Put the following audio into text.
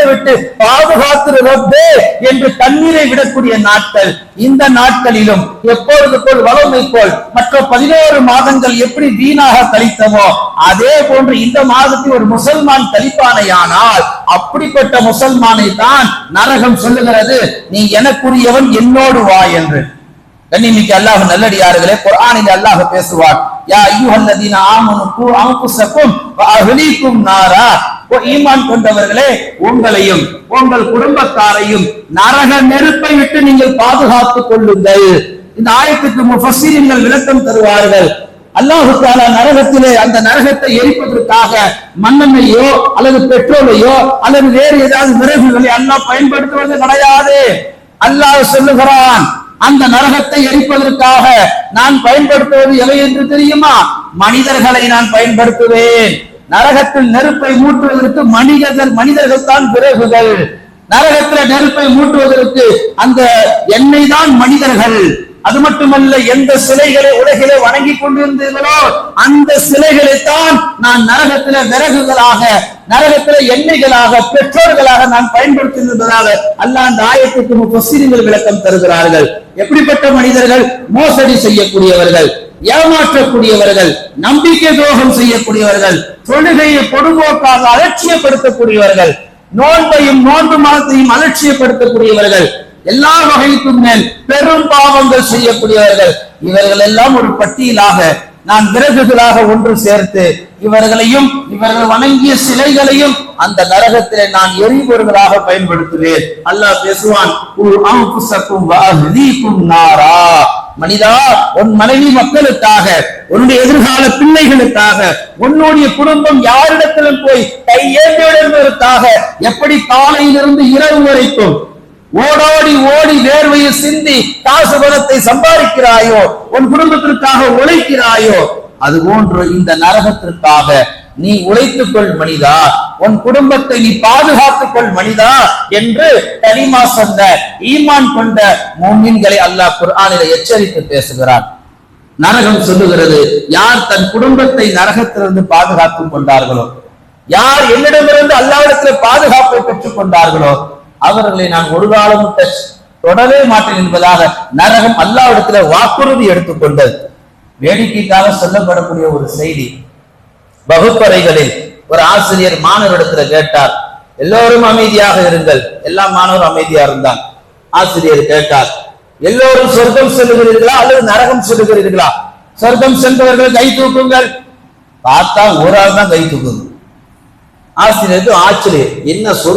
விட்டு பாதுகாத்து ரப்பே என்று கண்ணீரை விடக்கூடிய நாட்கள். இந்த நாட்களிலும் எப்பொழுது போல் வளமை போல் மற்ற 11 மாதங்கள் எப்படி வீணாக கழித்தமோ அதே போன்று இந்த மாதத்தில் ஒரு முசல்மான் கழிப்பானையானால் அப்படிப்பட்ட முசல்மானை தான் நரகம் சொல்லுகிறது, நீ எனக்குரியவன் என்னோடு வா என்று. கண்ணியமிக்க அல்லாஹ் நல்லடியார்களே, குர்ஆனில் அல்லாஹ் பேசுவார், யா அய்யுஹல்லதீன ஆமனு கூ அன்ஃபுஸக்கும் வ அஹ்லீக்கும் நாரா, ஈமான் கொண்டவர்களே உங்களையும் உங்கள் குடும்பத்தாரையும் நரக நெருப்பை விட்டு நீங்கள் பாதுகாத்துக் கொள்ளுங்கள். இந்த ஆயத்துக்கு முஃபஸ்ஸிரீன்கள் விளக்கம் தருவார்கள். அல்லாஹ் தஆலா நரகத்திலே அந்த நரகத்தை எரிப்பதற்காக மண்ணெண்ணையோ அல்லது பெட்ரோலையோ அல்லது வேறு ஏதாவது விறகுகளை அல்லாஹ் பயன்படுத்துவது கிடையாது. அல்லாஹ் சொல்லுகிறான், அந்த நரகத்தை எரிப்பதற்காக நான் பயன்படுத்துவது எவை என்று தெரியுமா? மனிதர்களை நான் பயன்படுத்துவேன். நரகத்தில் நெருப்பை மூட்டுவதற்கு மனிதர்கள் தான் விறகுகள். நரகத்தில் நெருப்பை மூட்டுவதற்கு அந்த எண்ணெய் தான் மனிதர்கள். அது மட்டுமல்ல, எந்த சிலைகளை உலகிலே வணங்கி கொண்டிருந்தீர்களோ அந்த சிலைகளைத்தான் நான் நரகத்தில விறகுகளாக, நரகத்தில எண்ணெய்களாக, பெட்ரோல்களாக நான் பயன்படுத்துவதாக அல்லாஹ் அந்த ஆயத்துக்கு முஃபஸ்ஸிரீன்கள் விளக்கம் தருகிறார்கள். எப்படிப்பட்ட மனிதர்கள்? மோசடி செய்யக்கூடியவர்கள், ஏமாற்றக்கூடியவர்கள், நம்பிக்கை துரோகம் செய்யக்கூடியவர்கள், தொழுகையை பொதுபோக்காக அலட்சியப்படுத்தக்கூடியவர்கள், நோன்பையும் நோன்பு மாதத்தையும் அலட்சியப்படுத்தக்கூடியவர்கள், எல்லா வகைக்கும் மேல் பெரும் பாவங்கள் செய்யக்கூடியவர்கள். இவர்கள் எல்லாம் ஒரு பட்டியலாக நான் விறகுகளாக ஒன்று சேர்த்து இவர்களையும் இவர்கள் வணங்கிய சிலைகளையும் அந்த நரகத்திலே நான் எரிபொருளாக பயன்படுத்துவேன். அல்லாஹ் பேசுவான், மனிதா, உன் மனைவி மக்களுக்காக, உன்னுடைய எதிர்கால பிள்ளைகளுக்காக, உன்னுடைய குடும்பம் யாரிடத்திலும் போய் கையேந்துவதற்காக எப்படி காலையிலிருந்து இரவு வரைக்கும் ஓடோடி ஓடி வேர்வையை சிந்தி காசு பணத்தை சம்பாதிக்கிறாயோ, உன் குடும்பத்திற்காக உழைக்கிறாயோ, அது போன்று இந்த நரகத்திற்காக நீ உழைத்துக் கொள் மனிதா, உன் குடும்பத்தை நீ பாதுகாத்துக் கொள் மனிதா என்று கலிமா சொன்ன ஈமான் கொண்ட முஃமின்களை அல்லாஹ் குர்ஆனில் எச்சரித்து பேசுகிறார். நரகம் சொல்லுகிறது, யார் தன் குடும்பத்தை நரகத்திலிருந்து பாதுகாத்துக் கொண்டார்களோ, யார் என்னிடமிருந்து அல்லாஹ்விடத்தில் பாதுகாப்பை பெற்றுக் கொண்டார்களோ அவர்களை நான் ஒரு காலமும் தொடவே மாட்டேன் என்பதாக நரகம் அல்லாஹ்விடத்துல வாக்குறுதி எடுத்துக்கொண்டது. வேடிக்கைக்காக சொல்லப்படக்கூடிய ஒரு செய்தி, வகுப்பறைகளில் ஒரு ஆசிரியர் மாணவரிடத்துல கேட்டார், எல்லோரும் அமைதியாக இருங்கள். எல்லா மாணவரும் அமைதியா இருந்தான். ஆசிரியர் கேட்டார், எல்லோரும் சொர்க்கம் செல்லுகிறீர்களா அல்லது நரகம் செல்லுகிறீர்களா? சொர்க்கம் சென்றவர்கள் கை தூக்குங்கள். பார்த்தா ஒரு ஆள் தான் கை தூக்குது. ஆசிரியருக்கு ஆச்சரியம், என்ன